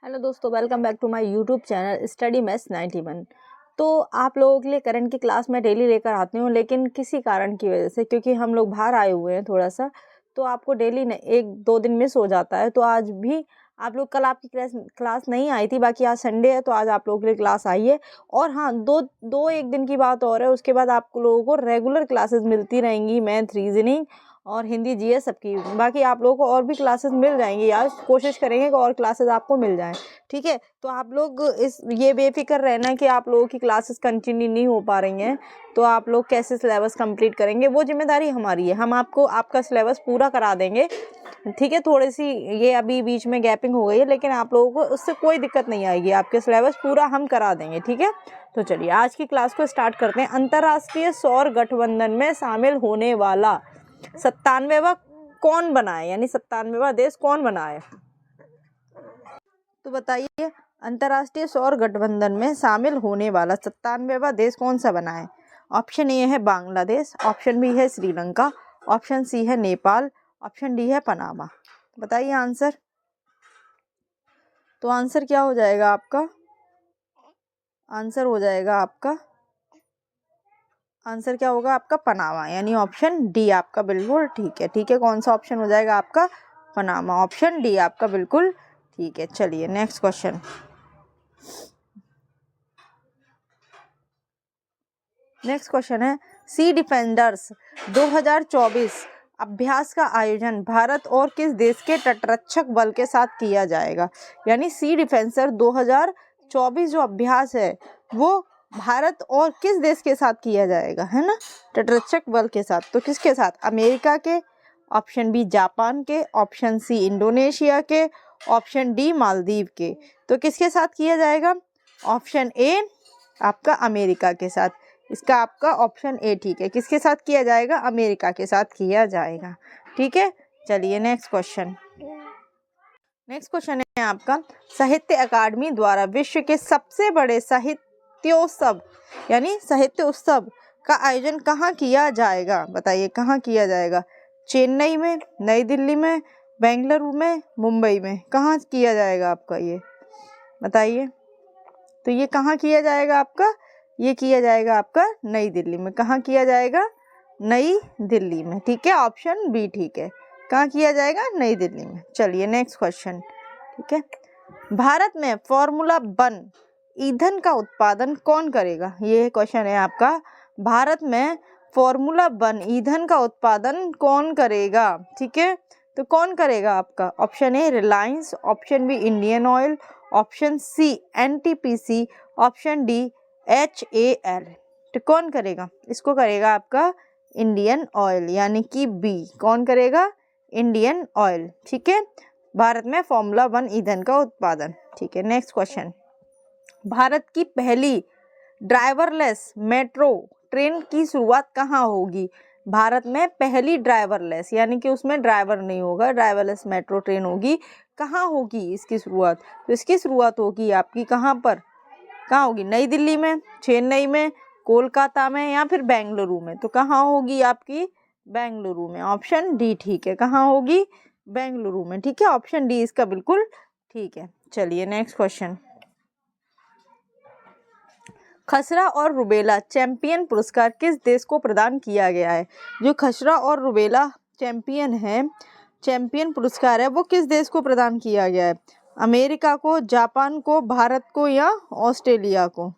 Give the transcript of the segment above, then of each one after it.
Hello दोस्तों, welcome back to my YouTube channel study maths 91। तो आप लोगों के लिए करंट की क्लास मैं डेली लेकर आती हूँ, लेकिन किसी कारण की वजह से, क्योंकि हम लोग बाहर आए हुए हैं थोड़ा सा, तो आपको डेली एक दो दिन मिस हो जाता है। तो आज भी आप लोग, कल आपकी क्लास नहीं आई थी, बाकी आज संडे है तो आज आप लोगों के लिए क्लास आई है। और हाँ, एक दिन की बात और है, उसके बाद आप लोगों को रेगुलर क्लासेस मिलती रहेंगी, मैथ, रीजनिंग और हिंदी, जीएस सबकी। बाकी आप लोगों को और भी क्लासेस मिल जाएंगी यार, कोशिश करेंगे कि और क्लासेस आपको मिल जाएं, ठीक है। तो आप लोग ये बेफिक्र रहना कि आप लोगों की क्लासेस कंटिन्यू नहीं हो पा रही हैं, तो आप लोग कैसे सिलेबस कंप्लीट करेंगे, वो जिम्मेदारी हमारी है। हम आपको आपका सिलेबस पूरा करा देंगे, ठीक है। थोड़ी सी ये अभी बीच में गैपिंग हो गई है, लेकिन आप लोगों को उससे कोई दिक्कत नहीं आएगी, आपके सिलेबस पूरा हम करा देंगे, ठीक है। तो चलिए आज की क्लास को स्टार्ट करते हैं। अंतर्राष्ट्रीय सौर गठबंधन में शामिल होने वाला 97वां कौन बना है, यानी 97वां देश कौन बना है, तो बताइए। अंतर्राष्ट्रीय सौर गठबंधन में शामिल होने वाला 97वां देश कौन सा बना है? ऑप्शन ए है बांग्लादेश, ऑप्शन बी है श्रीलंका, ऑप्शन सी है नेपाल, ऑप्शन डी है पनामा। बताइए आंसर। तो आंसर क्या हो जाएगा आपका? आंसर हो जाएगा आपका, आंसर क्या होगा आपका? पनामा, यानी ऑप्शन डी आपका बिल्कुल ठीक है, ठीक है। कौन सा ऑप्शन हो जाएगा आपका? पनामा, ऑप्शन डी आपका बिल्कुल ठीक है। चलिए नेक्स्ट क्वेश्चन। नेक्स्ट क्वेश्चन है, सी डिफेंडर्स 2024 अभ्यास का आयोजन भारत और किस देश के तटरक्षक बल के साथ किया जाएगा? यानी सी डिफेंसर 2024 जो अभ्यास है वो भारत और किस देश के साथ किया जाएगा, है ना, तटरक्षक बल के साथ। तो किसके साथ? अमेरिका के, ऑप्शन बी जापान के, ऑप्शन सी इंडोनेशिया के, ऑप्शन डी मालदीव के। तो किसके साथ किया जाएगा? ऑप्शन ए आपका अमेरिका के साथ, इसका आपका ऑप्शन ए ठीक है। किसके साथ किया जाएगा? अमेरिका के साथ किया जाएगा, ठीक है। चलिए नेक्स्ट क्वेश्चन। नेक्स्ट क्वेश्चन है आपका, साहित्य अकादमी द्वारा विश्व के सबसे बड़े साहित्योत्सव यानी साहित्य उत्सव का आयोजन कहाँ किया जाएगा? बताइए कहाँ किया जाएगा? चेन्नई में, नई दिल्ली में, बेंगलुरु में, मुंबई में, कहाँ किया जाएगा आपका ये? बताइए। तो ये कहाँ किया जाएगा आपका? ये किया जाएगा आपका नई दिल्ली में। कहाँ किया जाएगा? नई दिल्ली में, ठीक है। ऑप्शन बी ठीक है। कहाँ किया जाएगा? नई दिल्ली में। चलिए नेक्स्ट क्वेश्चन, ठीक है। भारत में फॉर्मूला 1 ईंधन का उत्पादन कौन करेगा? ये क्वेश्चन है आपका। भारत में फॉर्मूला 1 ईंधन का उत्पादन कौन करेगा, ठीक है। तो कौन करेगा आपका? Option A Reliance, option B Indian Oil, option C NTPC, option D HAL। तो कौन करेगा? इसको करेगा आपका इंडियन ऑयल, यानी कि बी। कौन करेगा? इंडियन ऑयल, ठीक है। भारत में फॉर्मूला 1 ईंधन का उत्पादन, ठीक है। नेक्स्ट क्वेश्चन, भारत की पहली ड्राइवरलेस मेट्रो ट्रेन की शुरुआत कहाँ होगी? भारत में पहली ड्राइवरलेस, यानी कि उसमें ड्राइवर नहीं होगा, ड्राइवरलेस मेट्रो ट्रेन होगी, कहाँ होगी इसकी शुरुआत? तो इसकी शुरुआत होगी आपकी कहाँ पर? कहाँ होगी? नई दिल्ली में, चेन्नई में, कोलकाता में, या फिर बेंगलुरु में। तो कहाँ होगी आपकी? बेंगलुरु में। ऑप्शन डी ठीक है। कहाँ होगी? बेंगलुरु में, ठीक है। ऑप्शन डी इसका बिल्कुल ठीक है। चलिए नेक्स्ट क्वेश्चन, खसरा और रुबेला चैंपियन पुरस्कार किस देश को प्रदान किया गया है? जो खसरा और रुबेला चैंपियन है, चैंपियन पुरस्कार है, वो किस देश को प्रदान किया गया है? अमेरिका को, जापान को, भारत को, या ऑस्ट्रेलिया को?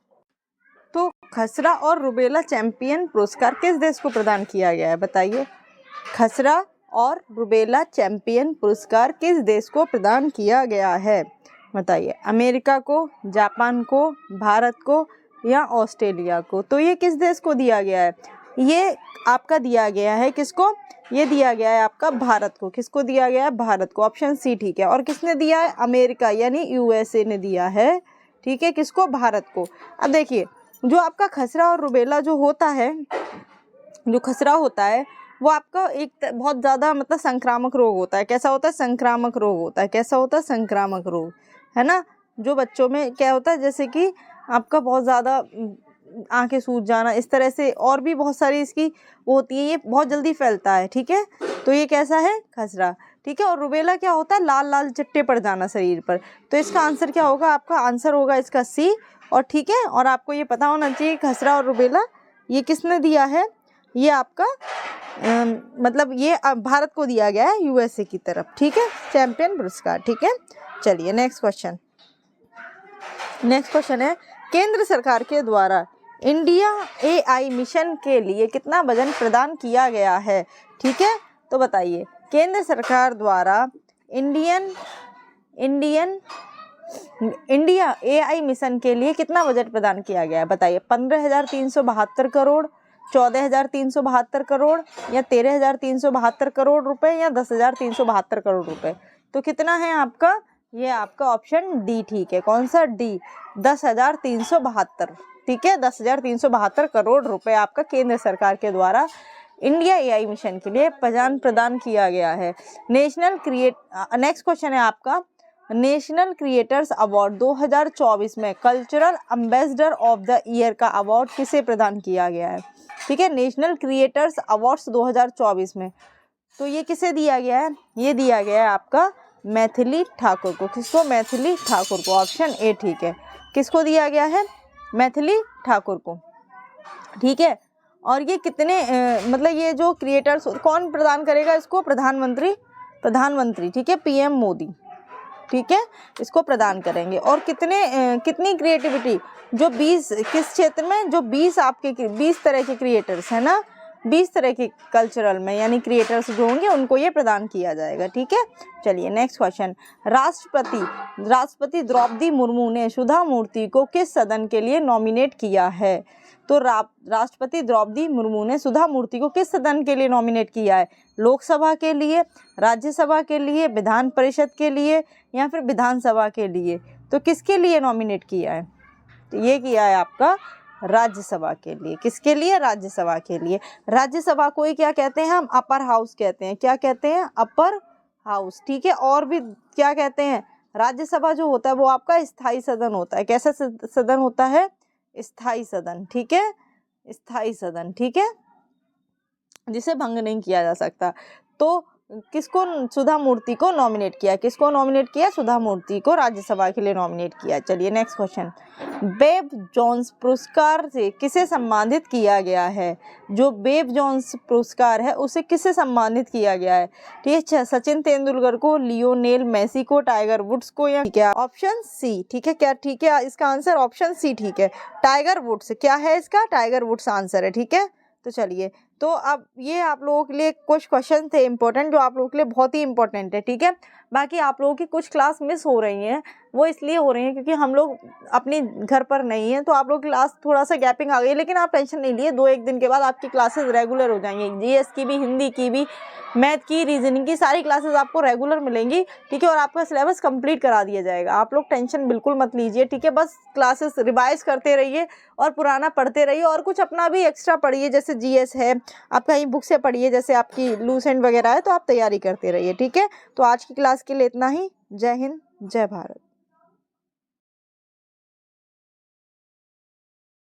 तो खसरा और रुबेला चैंपियन पुरस्कार किस देश को प्रदान किया गया है? बताइए। खसरा और रुबेला चैंपियन पुरस्कार किस देश को प्रदान किया गया है? बताइए। अमेरिका को, जापान को, भारत को, या ऑस्ट्रेलिया को? तो ये किस देश को दिया गया है? ये आपका दिया गया है किसको? ये दिया गया है आपका भारत को। किसको दिया गया है? भारत को। ऑप्शन सी ठीक है। और किसने दिया है? अमेरिका यानी USA ने दिया है, ठीक है। किसको? भारत को। अब देखिए, जो आपका खसरा और रुबेला जो होता है, जो खसरा होता है वो आपका एक बहुत ज़्यादा मतलब संक्रामक रोग होता है। कैसा होता है? संक्रामक रोग होता है। कैसा होता है? संक्रामक रोग, है ना। जो बच्चों में क्या होता है, जैसे कि आपका बहुत ज़्यादा आंखें सूज जाना, इस तरह से और भी बहुत सारी इसकी वो होती है, ये बहुत जल्दी फैलता है, ठीक है। तो ये कैसा है? खसरा। ठीक है, और रुबेला क्या होता है, लाल लाल चट्टे पड़ जाना शरीर पर। तो इसका आंसर क्या होगा, आपका आंसर होगा इसका सी। और ठीक है, और आपको ये पता होना चाहिए खसरा और रुबेला ये किसने दिया है, ये आपका मतलब ये भारत को दिया गया है यूएसए की तरफ, ठीक है, चैंपियन पुरस्कार। ठीक है, चलिए नेक्स्ट क्वेश्चन है केंद्र सरकार के द्वारा इंडिया एआई मिशन के लिए कितना बजट प्रदान किया गया है। ठीक है, तो बताइए केंद्र सरकार द्वारा इंडिया एआई मिशन के लिए कितना बजट प्रदान किया गया है, बताइए। 15,372 करोड़, 14,372 करोड़, या 13,372 करोड़ रुपए, या 10,372 करोड़ रुपए। तो कितना है आपका, ये आपका ऑप्शन डी ठीक है। कौन सा, डी, 10,372। ठीक है, 10,372 करोड़ रुपए आपका केंद्र सरकार के द्वारा इंडिया एआई मिशन के लिए प्रदान किया गया है। नेक्स्ट क्वेश्चन है आपका नेशनल क्रिएटर्स अवार्ड 2024 में cultural ambassador of the year का अवार्ड किसे प्रदान किया गया है। ठीक है, नेशनल क्रिएटर्स अवार्ड्स 2024 में, तो ये किसे दिया गया है, ये दिया गया है आपका मैथिली ठाकुर को। किसको, मैथिली ठाकुर को, ऑप्शन ए ठीक है। किसको दिया गया है, मैथिली ठाकुर को। ठीक है, और ये कितने मतलब ये जो क्रिएटर्स कौन प्रदान करेगा इसको, प्रधानमंत्री ठीक है, पीएम मोदी। ठीक है, इसको प्रदान करेंगे। और कितनी क्रिएटिविटी, जो 20 किस क्षेत्र में, जो 20 आपके 20 तरह के क्रिएटर्स हैं ना, 20 तरह के कल्चरल में यानी क्रिएटर्स जो होंगे उनको ये प्रदान किया जाएगा। ठीक है, चलिए नेक्स्ट क्वेश्चन। राष्ट्रपति द्रौपदी मुर्मू ने सुधा मूर्ति को किस सदन के लिए नॉमिनेट किया है। तो राष्ट्रपति द्रौपदी मुर्मू ने सुधा मूर्ति को किस सदन के लिए नॉमिनेट किया है, लोकसभा के लिए, राज्यसभा के लिए, विधान परिषद के लिए, या फिर विधानसभा के लिए। तो किसके लिए नॉमिनेट किया है, तो ये किया है आपका राज्यसभा के लिए। किसके लिए, राज्यसभा के लिए। राज्यसभा को ही क्या कहते हैं हम, अपर हाउस कहते हैं। क्या कहते हैं, अपर हाउस। ठीक है, और भी क्या कहते हैं, राज्यसभा जो होता है वो आपका स्थायी सदन होता है। कैसा सदन होता है, स्थायी सदन। ठीक है, स्थायी सदन। ठीक है, जिसे भंग नहीं किया जा सकता। तो किसको, सुधा मूर्ति को नॉमिनेट किया, किसको नॉमिनेट किया, सुधा मूर्ति को राज्यसभा के लिए नॉमिनेट किया। चलिए नेक्स्ट क्वेश्चन। बेब जोन्स पुरस्कार से किसे सम्मानित किया गया है। जो बेब जोन्स पुरस्कार है उसे किसे सम्मानित किया गया है। ठीक है, सचिन तेंदुलकर को, लियोनेल मेसी को, टाइगर वुड्स को, या ठीक है ऑप्शन सी। ठीक है, क्या ठीक है, इसका आंसर ऑप्शन सी ठीक है, टाइगर वुड्स। क्या है इसका, टाइगर वुड्स आंसर है। ठीक है, तो चलिए, तो अब ये आप लोगों के लिए कुछ क्वेश्चन थे इंपॉर्टेंट, जो आप लोगों के लिए बहुत ही इंपॉर्टेंट है। ठीक है, बाकी आप लोगों की कुछ क्लास मिस हो रही हैं, वो इसलिए हो रही हैं क्योंकि हम लोग अपने घर पर नहीं हैं, तो आप लोग क्लास थोड़ा सा गैपिंग आ गई। लेकिन आप टेंशन नहीं लिए, 2-1 दिन के बाद आपकी क्लासेस रेगुलर हो जाएंगी। जीएस की भी, हिंदी की भी, मैथ की, रीजनिंग की, सारी क्लासेस आपको रेगुलर मिलेंगी। ठीक है, और आपका सिलेबस कंप्लीट करा दिया जाएगा। आप लोग टेंशन बिल्कुल मत लीजिए। ठीक है, बस क्लासेस रिवाइज करते रहिए और पुराना पढ़ते रहिए, और कुछ अपना भी एक्स्ट्रा पढ़िए, जैसे जीएस है, आप कहीं बुक से पढ़िए, जैसे आपकी लूसेंट वगैरह है, तो आप तैयारी करते रहिए। ठीक है, तो आज की क्लास के लिए इतना ही। जय हिंद, जय भारत।